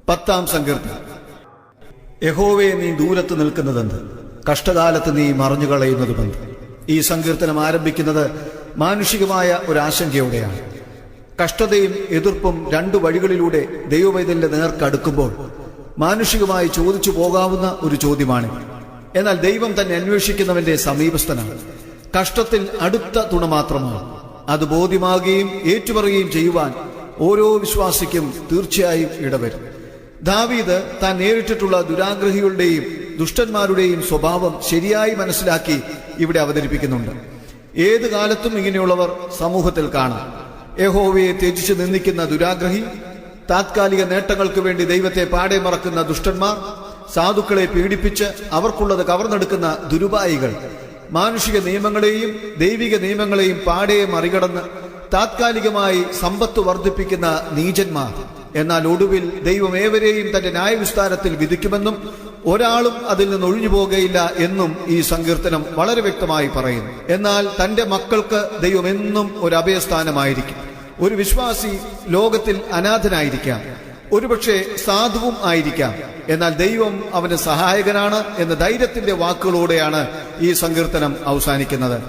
10-ാം സങ്കീർത്തനം. യഹോവേ, നീ ദൂരത്ത് നിൽക്കുന്നതെന്ത്? കഷ്ടകാലത്ത് നീ മറഞ്ഞുകളയുന്നതുമെന്ത്? ഈ സങ്കീർത്തനം ആരംഭിക്കുന്നത് മാനുഷികമായ ഒരാശങ്കയോടെയാണ്. കഷ്ടതയും എതിർപ്പും രണ്ടു വഴികളിലൂടെ ദൈവവൈതലിന്റെ നേർക്കടുക്കുമ്പോൾ മാനുഷികമായി ചോദിച്ചു പോകാവുന്ന ഒരു ചോദ്യമാണ്. എന്നാൽ ദൈവം തന്നെ അന്വേഷിക്കുന്നവന്റെ സമീപസ്ഥനാണ്. കഷ്ടത്തിൽ അടുത്ത തുണ മാത്രമാണ്. അത് ബോധ്യമാകുകയും ഏറ്റുപറയുകയും ചെയ്യുവാൻ ഓരോ വിശ്വാസിക്കും തീർച്ചയായും ഇടവരും. ദാവീദ് താൻ നേരിട്ടിട്ടുള്ള ദുരാഗ്രഹികളുടെയും ദുഷ്ടന്മാരുടെയും സ്വഭാവം ശരിയായി മനസ്സിലാക്കി ഇവിടെ അവതരിപ്പിക്കുന്നുണ്ട്. ഏത് കാലത്തും ഇങ്ങനെയുള്ളവർ സമൂഹത്തിൽ കാണാം. യഹോവയെ ത്യജിച്ച് നിന്ദിക്കുന്ന ദുരാഗ്രഹി, താത്കാലിക നേട്ടങ്ങൾക്ക് വേണ്ടി ദൈവത്തെ പാടെ മറക്കുന്ന ദുഷ്ടന്മാർ, സാധുക്കളെ പീഡിപ്പിച്ച് അവർക്കുള്ളത് കവർന്നെടുക്കുന്ന ദുരുപായികൾ, മാനുഷിക നിയമങ്ങളെയും ദൈവിക നിയമങ്ങളെയും പാടെ മറികടന്ന് താത്കാലികമായി സമ്പത്ത് വർദ്ധിപ്പിക്കുന്ന നീചന്മാർ. എന്നാൽ ഒടുവിൽ ദൈവം ഏവരെയും തന്റെ ന്യായവിസ്താരത്തിൽ വിധിക്കുമെന്നും ഒരാളും അതിൽ നിന്ന് ഒഴിഞ്ഞു പോകുകയില്ല എന്നും ഈ സങ്കീർത്തനം വളരെ വ്യക്തമായി പറയുന്നു. എന്നാൽ തന്റെ മക്കൾക്ക് ദൈവം എന്നും ഒരു അഭയസ്ഥാനമായിരിക്കും. ഒരു വിശ്വാസി ലോകത്തിൽ അനാഥനായിരിക്കാം, ഒരുപക്ഷെ സാധുവും ആയിരിക്കാം. എന്നാൽ ദൈവം അവന് സഹായകനാണ് എന്ന ധൈര്യത്തിന്റെ വാക്കുകളോടെയാണ് ഈ സങ്കീർത്തനം അവസാനിക്കുന്നത്.